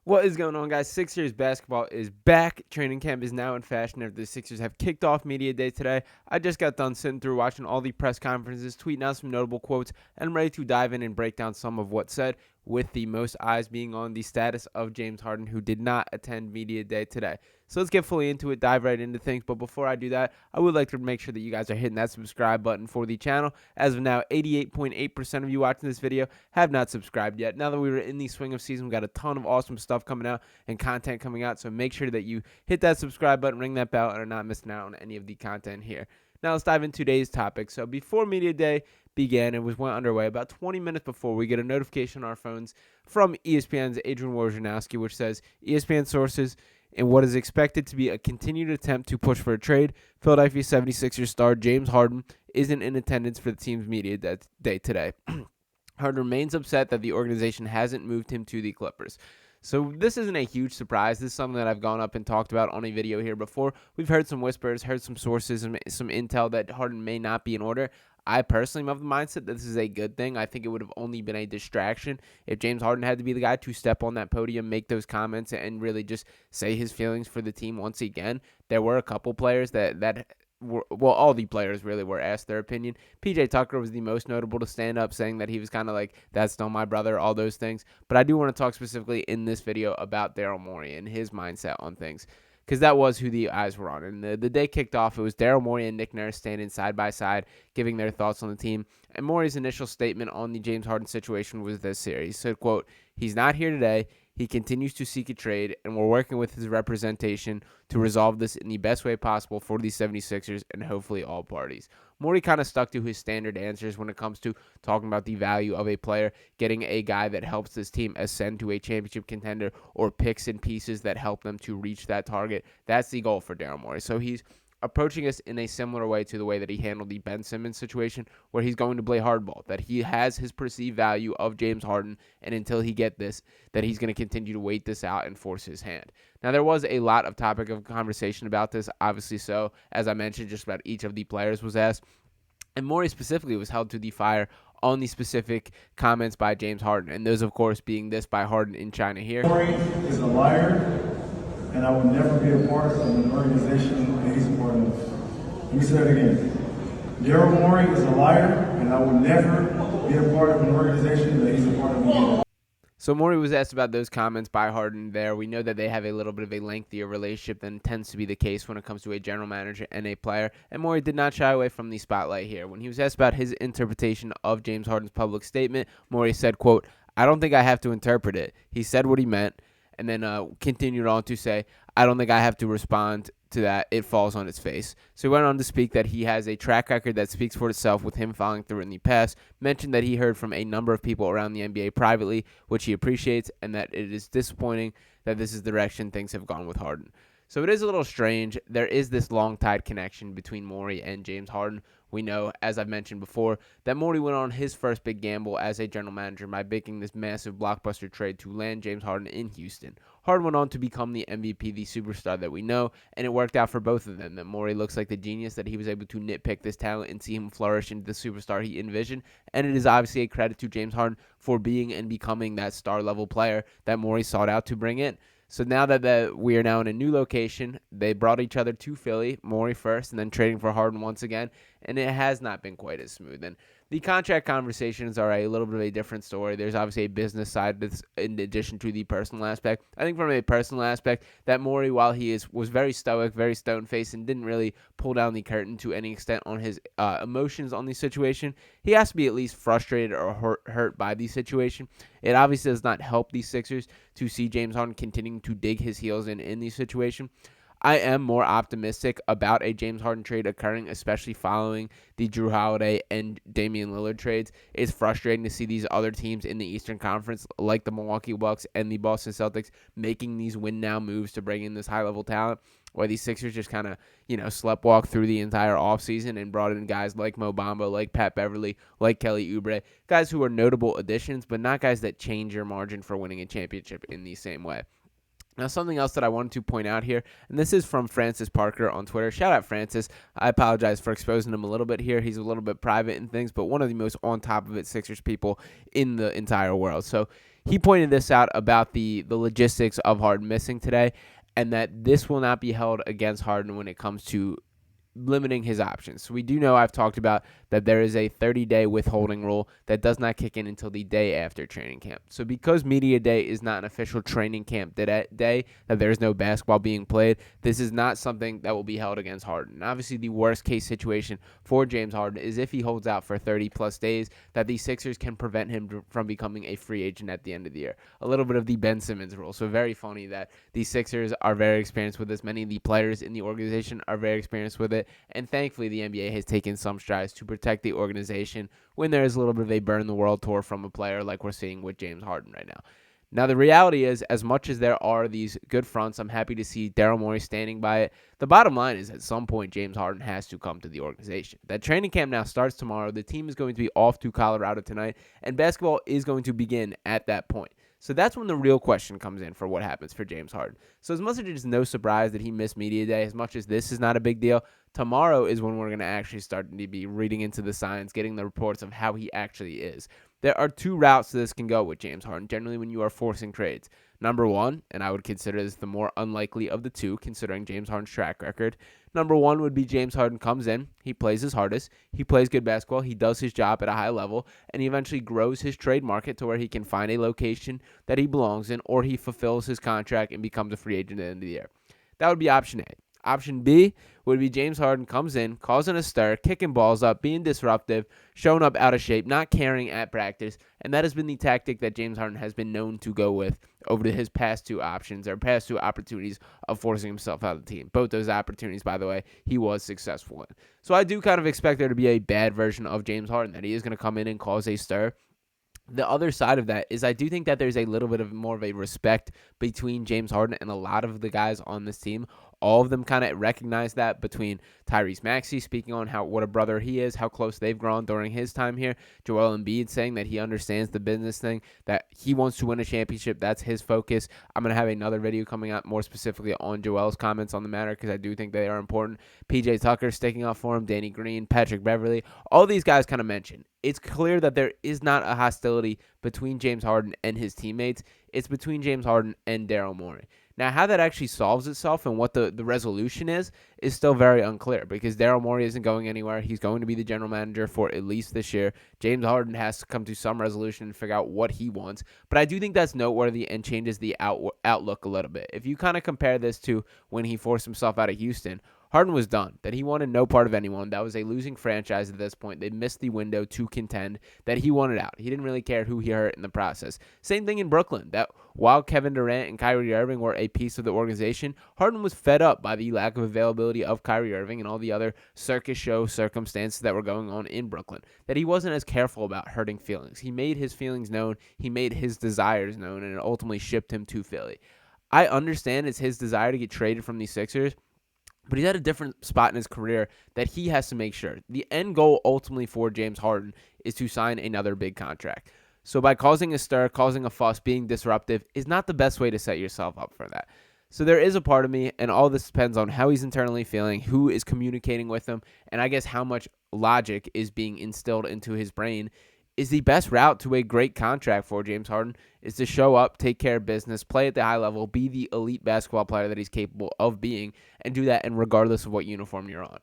What is going on, guys? Sixers basketball is back. Training camp is now in fashion after the Sixers have kicked off media day today. I just got done sitting through watching all the press conferences, tweeting out some notable quotes, and I'm ready to dive in and break down some of what's said, with the most eyes being on the status of James Harden, who did not attend media day today. So let's get fully into it, dive right into things. But before I do that, I would like to make sure that you guys are hitting that subscribe button for the channel. As of now, 88.8% of you watching this video have not subscribed yet. Now that we were in the swing of season, we got a ton of awesome stuff coming out and content coming out. So make sure that you hit that subscribe button, ring that bell, and are not missing out on any of the content here. Now let's dive into today's topic. So before media day began and went underway, about 20 minutes before, we get a notification on our phones from ESPN's Adrian Wojnarowski, which says ESPN sources, in what is expected to be a continued attempt to push for a trade, Philadelphia 76ers star James Harden isn't in attendance for the team's media day today. Harden remains upset that the organization hasn't moved him to the Clippers. So this isn't a huge surprise. This is something that I've gone up and talked about on a video here before. We've heard some whispers, heard some sources, and some intel that Harden may not be in order. I personally am of the mindset that this is a good thing. I think it would have only been a distraction if James Harden had to be the guy to step on that podium, make those comments, and really just say his feelings for the team once again. There were a couple players that all the players really were asked their opinion. PJ Tucker was the most notable to stand up, saying that he was kind of like, that's still my brother, all those things. But I do want to talk specifically in this video about Daryl Morey and his mindset on things, because that was who the eyes were on. And the day kicked off, it was Daryl Morey and Nick Nurse standing side by side, giving their thoughts on the team. And Morey's initial statement on the James Harden situation was this series. He said, quote, "He's not here today. He continues to seek a trade, and we're working with his representation to resolve this in the best way possible for the 76ers and hopefully all parties." Morey kind of stuck to his standard answers when it comes to talking about the value of a player, getting a guy that helps this team ascend to a championship contender, or picks and pieces that help them to reach that target. That's the goal for Daryl Morey. So he's approaching us in a similar way to the way that he handled the Ben Simmons situation, where he's going to play hardball, that he has his perceived value of James Harden, and until he get this, that he's going to continue to wait this out and force his hand. Now, there was a lot of topic of conversation about this, obviously so. As I mentioned, just about each of the players was asked, and Morey specifically was held to the fire on the specific comments by James Harden, and those, of course, being this by Harden in China here. Morey is a liar, and I will never be a part of an organization that he's a part of. Let me say that again. Daryl Morey is a liar, and I will never be a part of an organization that he's a part of again. So Morey was asked about those comments by Harden there. We know that they have a little bit of a lengthier relationship than tends to be the case when it comes to a general manager and a player, and Morey did not shy away from the spotlight here. When he was asked about his interpretation of James Harden's public statement, Morey said, quote, "I don't think I have to interpret it. He said what he meant," and then continued on to say, "I don't think I have to respond to that. It falls on its face." So he went on to speak that he has a track record that speaks for itself with him following through in the past, mentioned that he heard from a number of people around the NBA privately, which he appreciates, and that it is disappointing that this is the direction things have gone with Harden. So it is a little strange. There is this long-tied connection between Morey and James Harden. We know, as I've mentioned before, that Morey went on his first big gamble as a general manager by making this massive blockbuster trade to land James Harden in Houston. Harden went on to become the MVP, the superstar that we know, and it worked out for both of them. That Morey looks like the genius, that he was able to nitpick this talent and see him flourish into the superstar he envisioned, and it is obviously a credit to James Harden for being and becoming that star-level player that Morey sought out to bring in. So now that we are now in a new location, they brought each other to Philly, Morey first, and then trading for Harden once again, and it has not been quite as smooth. And the contract conversations are a little bit of a different story. There's obviously a business side that's in addition to the personal aspect. I think from a personal aspect, that Morey, while he was very stoic, very stone-faced, and didn't really pull down the curtain to any extent on his emotions on the situation, he has to be at least frustrated or hurt by the situation. It obviously does not help the Sixers to see James Harden continuing to dig his heels in the situation. I am more optimistic about a James Harden trade occurring, especially following the Jrue Holiday and Damian Lillard trades. It's frustrating to see these other teams in the Eastern Conference, like the Milwaukee Bucks and the Boston Celtics, making these win-now moves to bring in this high-level talent, where the Sixers just kind of, sleptwalk through the entire offseason and brought in guys like Mo Bamba, like Pat Beverly, like Kelly Oubre, guys who are notable additions, but not guys that change your margin for winning a championship in the same way. Now, something else that I wanted to point out here, and this is from Francis Parker on Twitter. Shout out, Francis. I apologize for exposing him a little bit here. He's a little bit private and things, but one of the most on top of it Sixers people in the entire world. So he pointed this out about the logistics of Harden missing today, and that this will not be held against Harden when it comes to limiting his options. So we do know, I've talked about, that there is a 30-day withholding rule that does not kick in until the day after training camp. So because media day is not an official training camp day, that there is no basketball being played, this is not something that will be held against Harden. And obviously, the worst case situation for James Harden is if he holds out for 30 plus days, that the Sixers can prevent him from becoming a free agent at the end of the year. A little bit of the Ben Simmons rule. So very funny that the Sixers are very experienced with this. Many of the players in the organization are very experienced with it. And thankfully, the NBA has taken some strides to protect the organization when there is a little bit of a burn the world tour from a player like we're seeing with James Harden right now. Now, the reality is, as much as there are these good fronts, I'm happy to see Daryl Morey standing by it. The bottom line is, at some point, James Harden has to come to the organization. That training camp now starts tomorrow. The team is going to be off to Colorado tonight, and basketball is going to begin at that point. So that's when the real question comes in for what happens for James Harden. So as much as it's no surprise that he missed media day, as much as this is not a big deal, tomorrow is when we're going to actually start to be reading into the signs, getting the reports of how he actually is. There are two routes this can go with James Harden, generally when you are forcing trades. Number one, and I would consider this the more unlikely of the two, considering James Harden's track record. Number one would be James Harden comes in, he plays his hardest, he plays good basketball, he does his job at a high level, and he eventually grows his trade market to where he can find a location that he belongs in, or he fulfills his contract and becomes a free agent at the end of the year. That would be option A. Option B would be James Harden comes in, causing a stir, kicking balls up, being disruptive, showing up out of shape, not caring at practice, and that has been the tactic that James Harden has been known to go with over his past two options, or past two opportunities of forcing himself out of the team. Both those opportunities, by the way, he was successful in. So I do kind of expect there to be a bad version of James Harden, that he is going to come in and cause a stir. The other side of that is I do think that there's a little bit of more of a respect between James Harden and a lot of the guys on this team. All of them kind of recognize that, between Tyrese Maxey speaking on what a brother he is, how close they've grown during his time here. Joel Embiid saying that he understands the business thing, that he wants to win a championship. That's his focus. I'm going to have another video coming out more specifically on Joel's comments on the matter, because I do think they are important. PJ Tucker sticking up for him, Danny Green, Patrick Beverly, all these guys kind of mentioned. It's clear that there is not a hostility between James Harden and his teammates. It's between James Harden and Daryl Morey. Now, how that actually solves itself and what the resolution is still very unclear, because Daryl Morey isn't going anywhere. He's going to be the general manager for at least this year. James Harden has to come to some resolution and figure out what he wants. But I do think that's noteworthy and changes the outlook a little bit. If you kind of compare this to when he forced himself out of Houston, Harden was done, that he wanted no part of anyone. That was a losing franchise at this point. They missed the window to contend, that he wanted out. He didn't really care who he hurt in the process. Same thing in Brooklyn, that while Kevin Durant and Kyrie Irving were a piece of the organization, Harden was fed up by the lack of availability of Kyrie Irving and all the other circus show circumstances that were going on in Brooklyn, that he wasn't as careful about hurting feelings. He made his feelings known, he made his desires known, and it ultimately shipped him to Philly. I understand it's his desire to get traded from the Sixers, but he's at a different spot in his career that he has to make sure. The end goal ultimately for James Harden is to sign another big contract. So by causing a stir, causing a fuss, being disruptive is not the best way to set yourself up for that. So there is a part of me, and all this depends on how he's internally feeling, who is communicating with him, and I guess how much logic is being instilled into his brain. Is the best route to a great contract for James Harden is to show up, take care of business, play at the high level, be the elite basketball player that he's capable of being, and do that, and regardless of what uniform you're on.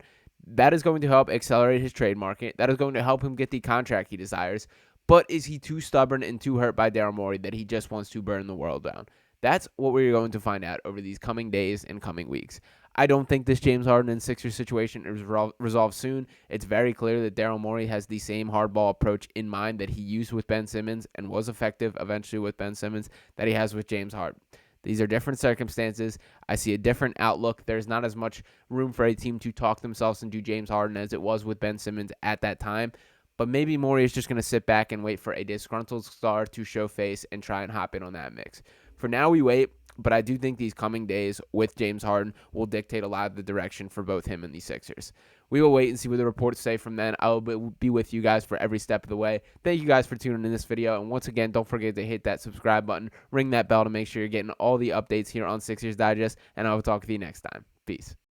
That is going to help accelerate his trade market. That is going to help him get the contract he desires. But is he too stubborn and too hurt by Daryl Morey that he just wants to burn the world down? That's what we're going to find out over these coming days and coming weeks. I don't think this James Harden and Sixers situation is resolved soon. It's very clear that Daryl Morey has the same hardball approach in mind that he used with Ben Simmons and was effective eventually with Ben Simmons that he has with James Harden. These are different circumstances. I see a different outlook. There's not as much room for a team to talk themselves into James Harden as it was with Ben Simmons at that time. But maybe Morey is just going to sit back and wait for a disgruntled star to show face and try and hop in on that mix. For now, we wait. But I do think these coming days with James Harden will dictate a lot of the direction for both him and the Sixers. We will wait and see what the reports say from then. I will be with you guys for every step of the way. Thank you guys for tuning in this video. And once again, don't forget to hit that subscribe button, ring that bell to make sure you're getting all the updates here on Sixers Digest. And I will talk to you next time. Peace.